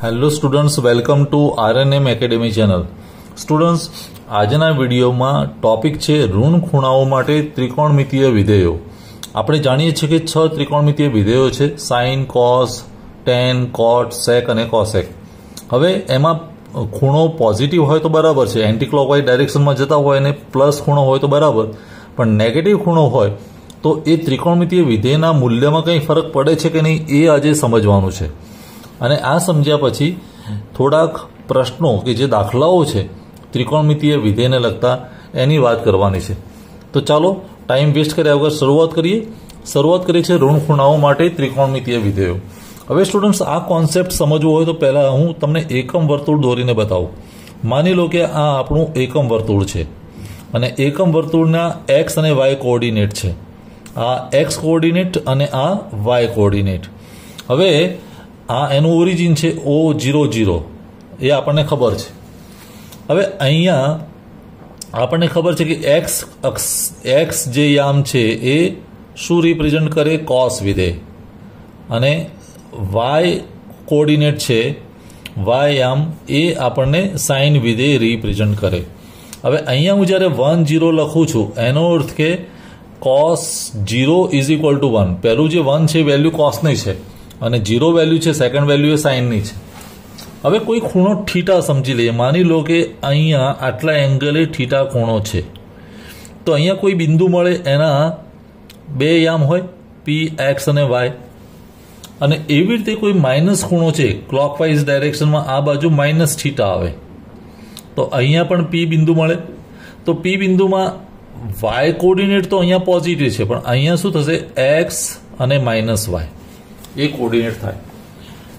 Hello students, welcome to RNM academy channel. Students, આજના વિડીયોમાં topic છે ઋણ ખૂણાઓ માટે ત્રિકોણમિતીય વિધેયો. આપણે જાણીએ છીએ કે 6 ત્રિકોણમિતીય વિધેયો છે: સાઇન, કોસ, ટેન, કોટ, સેક અને કોસેક. હવે એમાં ખૂણો પોઝિટિવ હોય તો બરાબર છે, એન્ટી ક્લોકવાઇઝ ડાયરેક્શનમાં જતા હોય અને પ્લસ ખૂણો હોય તો બરાબર, પણ નેગેટિવ ખૂણો હોય તો એ ત્રિકોણમિતીય વિધેયના મૂલ્યમાં કંઈ ફરક પડે છે કે નહીં એ આજે સમજવાનું છે. અને આ સમજ્યા પછી થોડાક પ્રશ્નો કે જે દાખલાઓ છે ત્રિકોણમિતીય વિધેયને લગતા એની વાત કરવાની છે. તો ચાલો ટાઈમ વેસ્ટ કર્યા વગર શરૂઆત કરીએ છીએ ઋણ ખૂણાઓ માટે ત્રિકોણમિતીય વિધેયો. હવે સ્ટુડન્ટ્સ, આ કોન્સેપ્ટ સમજવો હોય તો પહેલાં હું તમને એકમ વર્તુળ દોરીને બતાવું. માની લો કે આ આપણું એકમ વર્તુળ છે અને એકમ વર્તુળના એક્સ અને વાય કોઓર્ડિનેટ છે. આ એક્સ કોઓર્ડિનેટ અને આ વાય કોઓર્ડિનેટ. હવે આ એનું ઓરિજિન છે O00, એ આપણને ખબર છે. હવે અહીંયા આપણને ખબર છે કે એક્સ જે યામ છે એ શું રિપ્રેઝન્ટ કરે? કોસ વિધેય. અને વાય કોઓર્ડિનેટ છે, વાય યામ, એ આપણને સાઇન વિધેય રિપ્રેઝન્ટ કરે. હવે અહીંયા હું જ્યારે 1 0 લખું છું એનો અર્થ કે cos 0 ઇઝ ઇક્વલ ટુ 1. પહેલું જે 1 છે વેલ્યુ કોસની છે અને 0 વેલ્યુ છે, સેકન્ડ વેલ્યુ એ સાઇનની છે. હવે કોઈ ખૂણો થીટા સમજી લઈએ. માની લો કે અહીંયા આટલા એંગલે થીટા ખૂણો છે, તો અહીંયા કોઈ બિંદુ મળે, એના બે યામ હોય પી, એક્સ અને વાય. અને એવી રીતે કોઈ માઇનસ ખૂણો છે ક્લોકવાઇઝ ડાયરેક્શનમાં, આ બાજુ માઇનસ થીટા આવે, તો અહીંયા પણ પી બિંદુ મળે. તો પી બિંદુમાં વાય કોઓર્ડિનેટ તો અહીંયા પોઝિટિવ છે, પણ અહીંયા શું થશે? એક્સ અને માઇનસ વાય એ કોઓર્ડિનેટ થાય.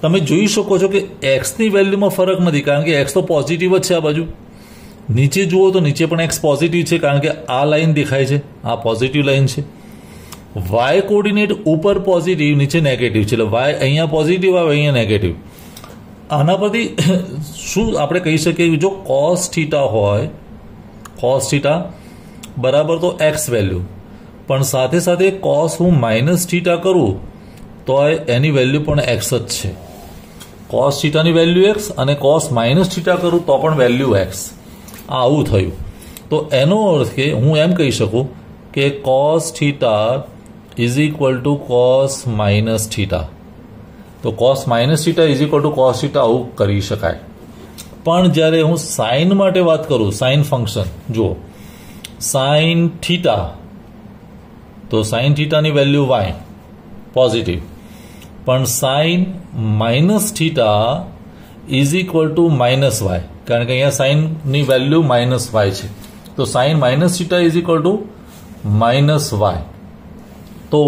તમે જોઈ શકો છો કે એક્સની વેલ્યુમાં ફરક નથી, કારણ કે એક્સ તો પોઝિટિવ જ છે. આ બાજુ નીચે જુઓ તો નીચે પણ એક્સ પોઝિટિવ છે, કારણ કે આ લાઈન દેખાય છે, આ પોઝિટિવ લાઈન છે. વાય કોઓર્ડિનેટ ઉપર પોઝિટિવ, નીચે નેગેટિવ છે, એટલે વાય અહીંયા પોઝિટિવ આવે, અહીંયા નેગેટિવ. આના પરથી શું આપણે કહી શકીએ? જો કોસ થીટા હોય, કોસ થીટા બરાબર તો એક્સ વેલ્યુ, પણ સાથે સાથે કોસ હું માઇનસ થીટા કરું તો એની વેલ્યુ પણ એક્સ જ છે. કોસ થીટાની વેલ્યુ એક્સ અને કોસ માઇનસ થીટા કરું તો પણ વેલ્યુ એક્સ. આવું થયું. તો એનો અર્થ કે હું એમ કહી શકું કે cos theta is equal to cos minus theta. તો cos minus theta is equal to cos theta આવું કરી શકાય. પણ જ્યારે હું સાઇન માટે વાત કરું, સાઇન ફંક્શન, જુઓ સાઇન થીટા, તો સાઇન થીટાની વેલ્યુ વાય પોઝિટિવ, પણ sine minus theta is equal to minus y, કારણ કે અહીંયા સાઇનની વેલ્યુ માઇનસ વાય છે. તો sine minus theta is equal to minus y. તો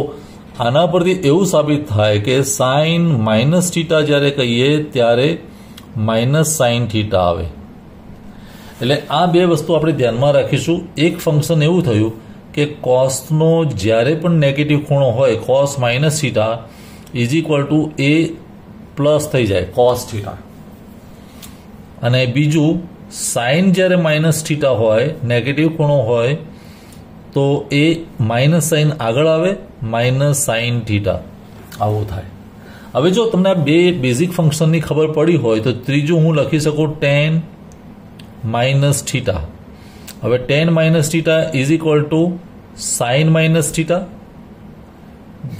આના પરથી એવું સાબિત થાય કે સાઇન માઇનસ થીટા જ્યારે કહીએ ત્યારે માઇનસ સાઇન થીટા આવે. એટલે આ બે વસ્તુ આપણે ધ્યાનમાં રાખીશું. એક ફંક્શન એવું થયું કે કોસનો જ્યારે પણ નેગેટિવ ખૂણો હોય, cos minus theta is equal two A plus થઈ જાય કોસ થીટા. અને બીજું, સાઇન જ્યારે માઇનસ થીટા હોય, નેગેટિવ ખૂણો હોય, તો એ માઇનસ સાઇન આગળ આવે, માઇનસ સાઇન થીટા, આવું થાય. હવે જો તમને આ બે બેઝિક ફંક્શનની ખબર પડી હોય તો ત્રીજું હું લખી શકું ટેન માઇનસ થીટા. હવે tan minus theta is equal to sine minus theta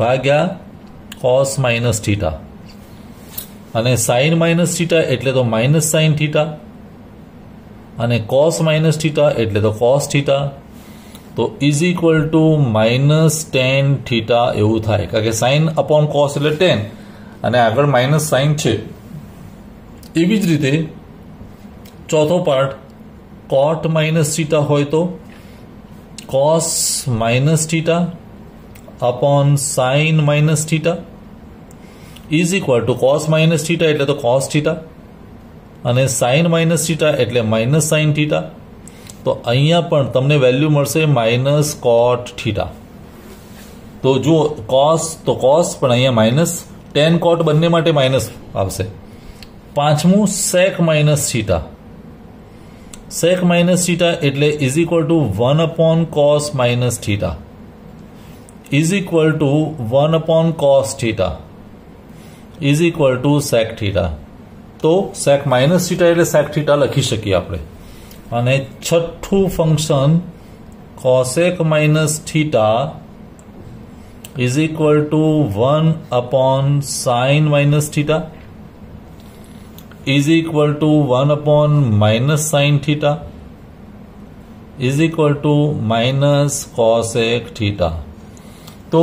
ભાગ્યા કોસ માઇનસ થીટા. અને સાઇન માઇનસ થીટા એટલે તો માઇનસ સાઇન થીટા, અને કોસ માઇનસ થીટા એટલે તો કોસ થીટા. તો is equal to minus tan theta એવું થાય, કારણ કે સાઇન અપોન કોસ એટલે ટેન અને આગળ માઇનસ સાઇન છે. એવી જ રીતે ચોથો પાર્ટ, કોટ માઇનસ થીટા હોય તો cos minus theta upon sine minus theta is equal to cos minus theta એટલે તો કોસ થીટા અને સાઇન માઇનસ થીટા એટલે માઇનસ સાઇન થીટા. તો અહીંયા પણ તમને વેલ્યુ મળશે માઇનસ કોટ થીટા. તો જુઓ કોસ તો કોસ, પણ અહીંયા માઇનસ, ટેન કોટ બંને માટે માઇનસ આવશે. પાંચમું sec minus theta. Sec minus theta એટલે is equal to 1 upon cos minus theta is equal to 1 upon cos theta is equal to sec theta. તો સેક માઇનસ થીટા એટલે સેક theta લખી શકીએ આપણે. અને છઠ્ઠું function cosec minus theta is equal to 1 upon sine minus theta is equal to 1 upon minus sine theta is equal to minus cosec theta. તો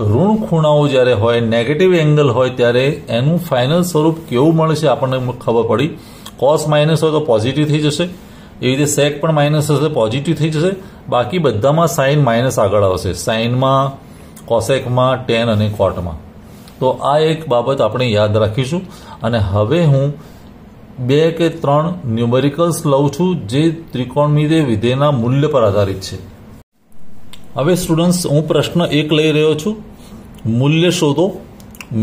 ઋણ ખૂણાઓ જ્યારે હોય, નેગેટિવ એંગલ હોય, ત્યારે એનું ફાઇનલ સ્વરૂપ કેવું મળે છે આપણને ખબર પડી. કોસ માઇનસ હોય તો પોઝિટિવ થઈ જશે, એવી રીતે સેક પણ માઇનસ હશે પોઝિટિવ થઈ જશે, બાકી બધામાં સાઇન માઇનસ આગળ આવશે, સાઇનમાં, કોસેકમાં, ટેન અને કોટમાં. તો આ એક બાબત આપણે યાદ રાખીશું. અને હવે હું 2 કે 3 ન્યુમેરિકલ્સ લઉં છું જે ત્રિકોણમિતિય વિધેયના મૂલ્ય પર આધારિત છે. હવે સ્ટુડન્ટ્સ, હું પ્રશ્ન 1 લઈ રહ્યો છું. મૂલ્ય શોધો.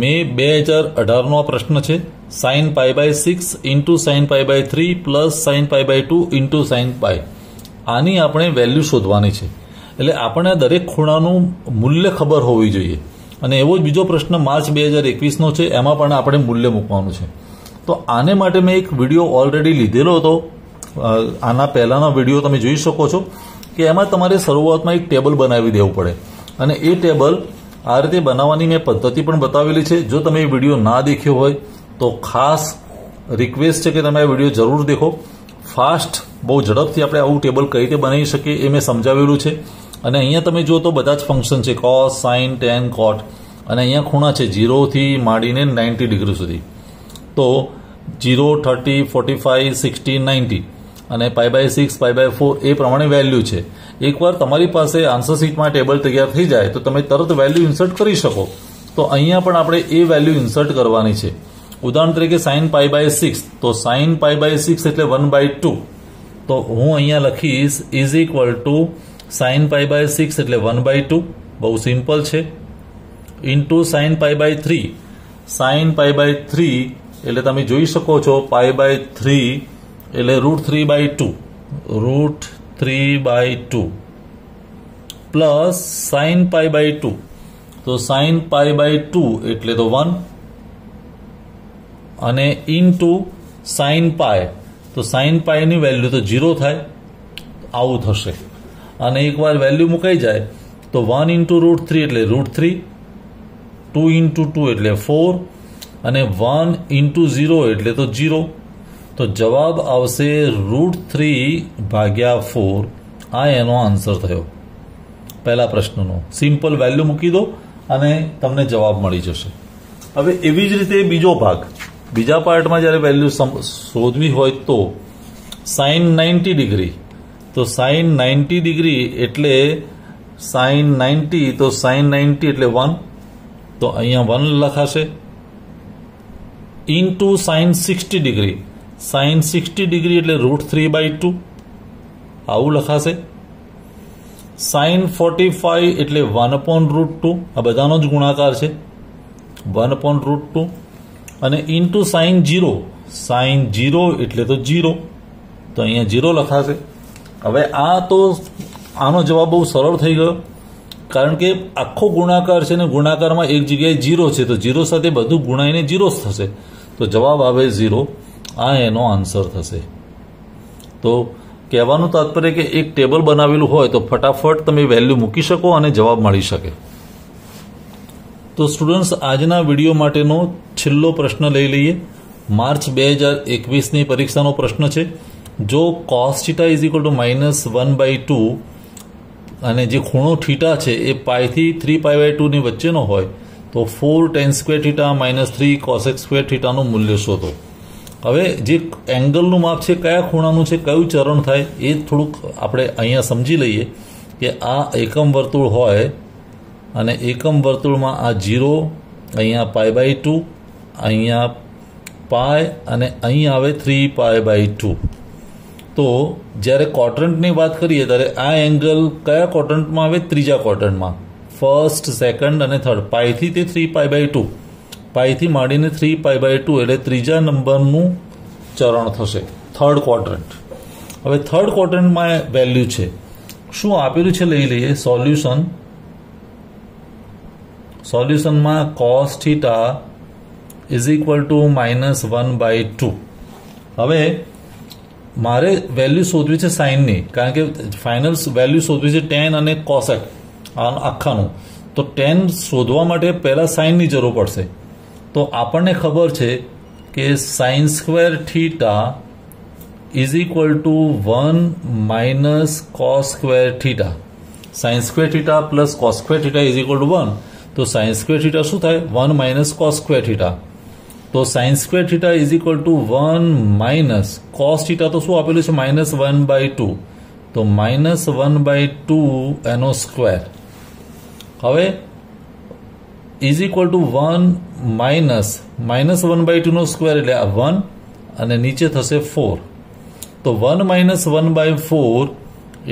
મે 2018નો આ પ્રશ્ન છે. Sine pi by 6 into sine pi by 3 plus sine pi by 2 into sine pi. આની આપણે વેલ્યુ શોધવાની છે. એટલે આપણે દરેક ખૂણાનું મૂલ્ય ખબર હોવી જોઈએ. અને એવો જ બીજો પ્રશ્ન માર્ચ 2021નો છે, એમાં પણ આપણે મૂલ્ય મૂકવાનું છે. તો આને માટે મેં એક વિડીયો ઓલરેડી લીધેલો હતો. આના પહેલાંનો વિડીયો તમે જોઈ શકો છો કે એમાં તમારે શરૂઆતમાં એક ટેબલ બનાવી દેવું પડે. અને એ ટેબલ આ રીતે બનાવવાની મેં પદ્ધતિ પણ બતાવેલી છે. જો તમે એ વિડીયો ના દેખ્યો હોય તો ખાસ રિક્વેસ્ટ છે કે તમે આ વિડીયો જરૂર દેખો. ફાસ્ટ, બહુ ઝડપથી આપણે આવું ટેબલ કઈ રીતે બનાવી શકીએ એ મેં સમજાવેલું છે. અને અહીંયા તમે જુઓ તો બધા જ ફંક્શન છે, કોસ, સાઇન, ટેન, કોટ. અને અહીંયા ખૂણા છે 0 થી માંડીને 90 ડિગ્રી સુધી. તો 0, 30, 45, 60, 90 અને પાઈ બાય 6, પાઈ બાય 4 એ પ્રમાણે વેલ્યુ છે. એકવાર તમારી પાસે આન્સર શીટમાં ટેબલ તૈયાર થઈ જાય તો તમે તરત વેલ્યુ ઇન્સર્ટ કરી શકો. તો અહીંયા પણ આપણે એ વેલ્યુ ઇન્સર્ટ કરવાની છે. ઉદાહરણ તરીકે સાઇન પાઈ બાય 6, તો સાઇન પાઈ બાય 6 એટલે 1/2. તો હું અહીંયા લખીશ is equal to sine pi by 6 એટલે 1/2, બહુ સિમ્પલ છે, into sine pi by 3. Sine pi by 3 એટલે તમે જોઈ શકો છો પાઈ બાય 3 એટલે √3/2, √3/2 પ્લસ સાઇન પાઈ બાય 2. તો સાઇન પાઈ બાય 2 એટલે તો 1 અને ઇન્ટુ સાઇન પાઈ, તો સાઇન પાઈની વેલ્યુ તો 0 થાય, આવું થશે. અને એકવાર વેલ્યુ મુકાઈ જાય તો 1 ઇન્ટુ √3 એટલે √3, 2 ઇન્ટુ 2 એટલે 4 અને 1 ઇન્ટુ 0 એટલે તો 0. તો જવાબ આવશે √3/4. આ એનો આન્સર થયો પહેલા પ્રશ્નનો. સિમ્પલ વેલ્યુ મૂકી દો અને તમને જવાબ મળી જશે. હવે એવી જ રીતે બીજો ભાગ, બીજા પાર્ટમાં જ્યારે વેલ્યુ શોધવી હોય તો સાઇન 90 ડિગ્રી, તો સાઇન 90 ડિગ્રી એટલે સાઇન 90, તો સાઇન 90 એટલે 1, તો અહીંયા 1 લખાશે. Into sine 60 degree, sine 60 degree એટલે √3/2, આવું લખાશે. સાઇન 45 એટલે 1/√2, આ બધાનો જ ગુણાકાર છે, 1/√2. અને ઇન્ટુ સાઇન 0, સાઇન 0 એટલે તો 0, તો અહીંયા 0 લખાશે. હવે આ તો આનો જવાબ બહુ સરળ થઈ ગયો, કારણ કે આખો ગુણાકાર છે ને ગુણાકારમાં એક જગ્યાએ 0 છે, તો 0 સાથે બધું ગુણાઈને 0 થશે, તો જવાબ આવે 0. આ એનો આન્સર થશે. તો કહેવાનું તાત્પર્ય કે એક ટેબલ બનાવેલું હોય તો ફટાફટ તમે વેલ્યુ મૂકી શકો અને જવાબ મળી શકે. તો સ્ટુડન્ટ્સ, આજના વિડીયો માટેનો છેલ્લો પ્રશ્ન લઈ લઈએ. માર્ચ 2021ની પરીક્ષાનો પ્રશ્ન છે. જો cos theta is equal two -1/2 અને જે ખૂણો થીટા છે એ પાઈથી 3π/2 ની વચ્ચેનો હોય તો 4 tan square theta -3 cosec square થીટાનું મૂલ્ય શોધો. હવે જે એંગલનું માપ છે, કયા ખૂણાનું છે, કયું ચરણ થાય એ થોડુંક આપણે અહીંયા સમજી લઈએ કે આ એકમ વર્તુળ હોય અને એકમ વર્તુળમાં આ 0, અહીંયા π/2, અહીંયા પાય અને અહીં આવે 3π/2. તો જ્યારે ક્વોડ્રન્ટની વાત કરીએ ત્યારે આ એંગલ કયા ક્વોડ્રન્ટમાં આવે? ત્રીજા ક્વોડ્રન્ટમાં. ફર્સ્ટ, સેકન્ડ અને થર્ડ. પાઈથી તે 3π/2, પાઈથી માંડીને 3π/2 એટલે ત્રીજા નંબરનું ચરણ થશે, થર્ડ ક્વોડ્રન્ટ. હવે થર્ડ ક્વોડ્રન્ટમાં વેલ્યુ છે, શું આપેલું છે લઈ લઈએ. સોલ્યુશનમાં cos theta is equal two -1/2. હવે મારે વેલ્યુ શોધવી છે સાઇનની, કારણ કે ફાઇનલ વેલ્યુ શોધવી છે ટેન અને કોસેક આખાનું. તો ટેન શોધવા માટે પહેલાં સાઇનની જરૂર પડશે. તો આપણને ખબર છે કે sine square theta is equal to 1 - cos square theta. Sine square theta plus cos square theta is equal to 1. તો સાઇન સ્ક્વેર થીટા શું થાય? 1 - કોસ સ્ક્વેર થીટા. તો sine square theta is equal to 1 - cos theta તો શું આપેલું છે? -1/2. તો -1/2 એનો સ્ક્વેર. હવે ઇઝ ઇક્વલ ટુ 1 - -1/2 નો સ્ક્વેર એટલે આ 1 અને નીચે થશે 4. તો 1 - 1/4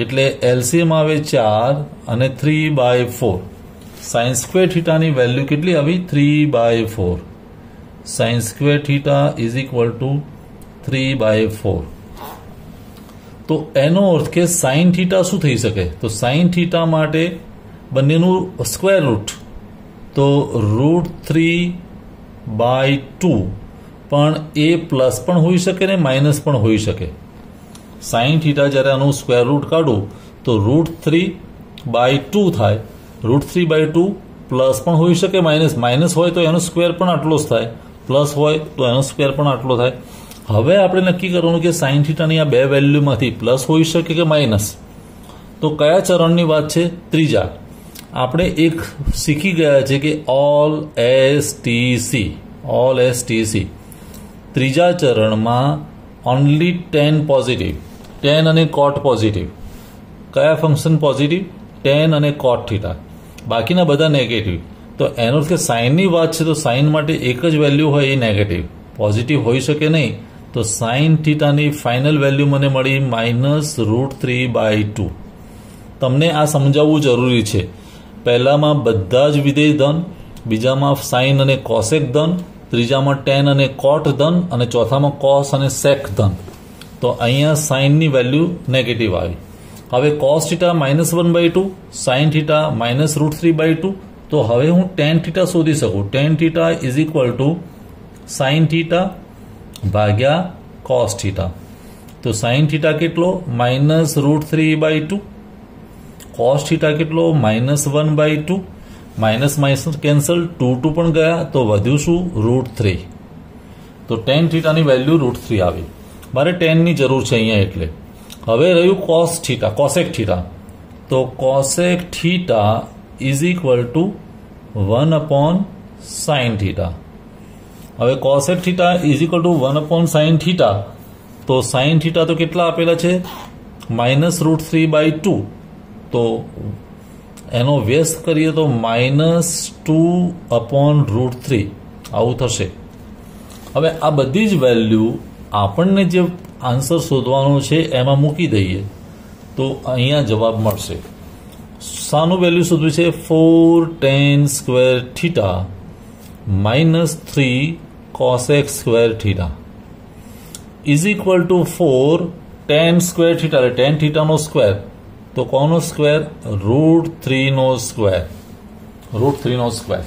એટલે એલસીએમ આવે 4 અને 3/4. સાઇન સ્ક્વેર થીટાની વેલ્યુ કેટલી આવી? 3/4. Sine square theta is equal two 3/4. તો એનો અર્થ કે સાઇન થીટા શું થઈ શકે? તો સાઇન થીટા માટે બંનેનું સ્ક્વેર રૂટ, તો √3/2 પણ એ પ્લસ પણ હોઈ શકે ને માઇનસ પણ હોઈ શકે. સાઇન થીટા જ્યારે આનું સ્ક્વેર રૂટ કાઢું તો √3/2 થાય. √3/2 પ્લસ પણ હોઈ શકે, માઇનસ હોય તો એનો સ્ક્વેર પણ આટલો જ થાય, પ્લસ હોય તો એનો સ્ક્વેર પણ આટલો થાય. હવે આપણે નક્કી કરવાનું કે સાઇન થીટાની આ બે વેલ્યુમાંથી પ્લસ હોઈ શકે કે માઇનસ. તો કયા ચરણની વાત છે? ત્રીજા. આપણે એક શીખી ગયા છે કે ઓલ એસટીસી ત્રીજા ચરણમાં ઓનલી ટેન પોઝિટિવ, ટેન અને કોટ પોઝિટિવ. કયા ફંક્શન પોઝિટિવ? ટેન અને કોટ થીટા. બાકીના બધા નેગેટિવ. તો એનો કે સાઇનની વાત છે તો સાઇન માટે એક જ વેલ્યુ હોય એ નેગેટિવ, પોઝિટિવ હોઈ શકે નહીં. તો સાઇન થીટાની ફાઇનલ વેલ્યુ મને મળી -√3/2. તમને આ સમજાવવું જરૂરી છે. પહેલામાં બધા જ વિધેય ધન, બીજામાં સાઇન અને કોસેક ધન, ત્રીજામાં ટેન અને કોટ ધન અને ચોથામાં કોસ અને સેક ધન. તો અહીંયા સાઇનની વેલ્યુ નેગેટિવ આવી. હવે કોસ થીટા -1/2, સાઇન થીટા -√3/2. તો હવે હું ટેન થીટા શોધી શકું. Ten theta is equal to sine theta ભાગ્યા કોસ થીટા. તો સાઇન થીટા કેટલો? -√3/2. કોસ થીટા કેટલો? -1/2. માઇનસ કેન્સલ, 2 પણ ગયા તો વધ્યું શું? √3. તો ટેન થીટાની વેલ્યુ √3 આવી. મારે ટેનની જરૂર છે અહીંયા એટલે. હવે રહ્યું કોસ થીટા, કોસેક થીટા. તો cosec theta is equal to 1/sin theta. હવે cosec theta is equal to 1/sin theta. તો સાઇન થીટા તો કેટલા આપેલા છે? -√3/2. તો એનો વ્યસ્ત કરીએ તો -2/√3 આવું થશે. હવે આ બધી જ વેલ્યુ આપણને જે આન્સર શોધવાનો છે એમાં મૂકી દઈએ તો અહીંયા જવાબ મળશે. શાનું વેલ્યુ શોધવું છે? 4tan square theta -3 cosec square theta is equal to 4 tan square theta એટલે tan થીટાનો સ્ક્વેર. તો કોનો સ્ક્વેર? √3 નો square. √3 square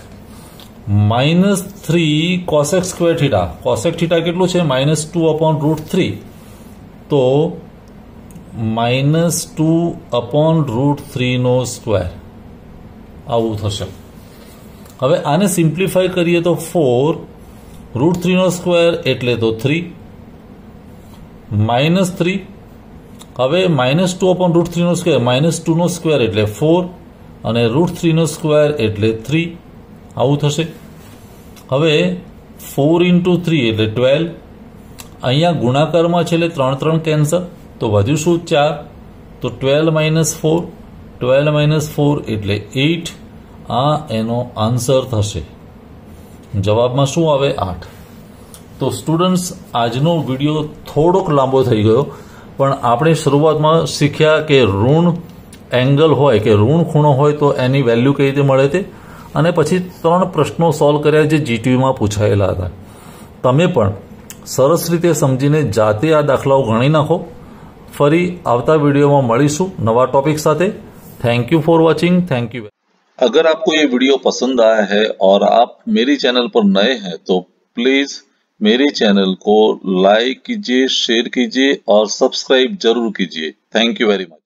-3 cosec square theta. Cosec theta કેટલું છે? -2/√3. તો -2/√3 નો સ્ક્વેર આવું થશે. હવે આને સિમ્પ્લિફાય કરીએ તો 4 √3 નો સ્ક્વેર એટલે તો 3 -3. હવે -2/√3 નો સ્ક્વેર, -2 નો સ્ક્વેર એટલે 4 અને √3 નો સ્ક્વેર એટલે 3 આવું થશે. હવે 4 × 3 એટલે 12. અહીંયા ગુણાકારમાં છે એટલે 3 કેન્સલ તો વધ્યું શું? 4. તો 12 - 4, 12 - 4 એટલે 8. આ એનો આન્સર થશે. જવાબમાં શું આવે? 8. તો સ્ટુડન્ટ્સ, આજનો વિડીયો થોડોક લાંબો થઈ ગયો, પણ આપણે શરૂઆતમાં શીખ્યા કે ઋણ એંગલ હોય કે ઋણ ખૂણો હોય તો એની વેલ્યુ કઈ રીતે મળે તે, અને પછી 3 પ્રશ્નો સોલ્વ કર્યા જે જીટીયુમાં પૂછાયેલા હતા. તમે પણ સરસ રીતે સમજીને જાતે આ દાખલાઓ ગણી નાખો. ફરી આવતા वीडियो में મળીશું नवा टॉपिक साथ. Thank you for watching. Thank you. अगर आपको ये वीडियो पसंद आया है और आप मेरी चैनल पर नए हैं तो प्लीज मेरे चैनल को लाइक कीजिए, शेयर कीजिए और सब्सक्राइब जरूर कीजिए। Thank you very much.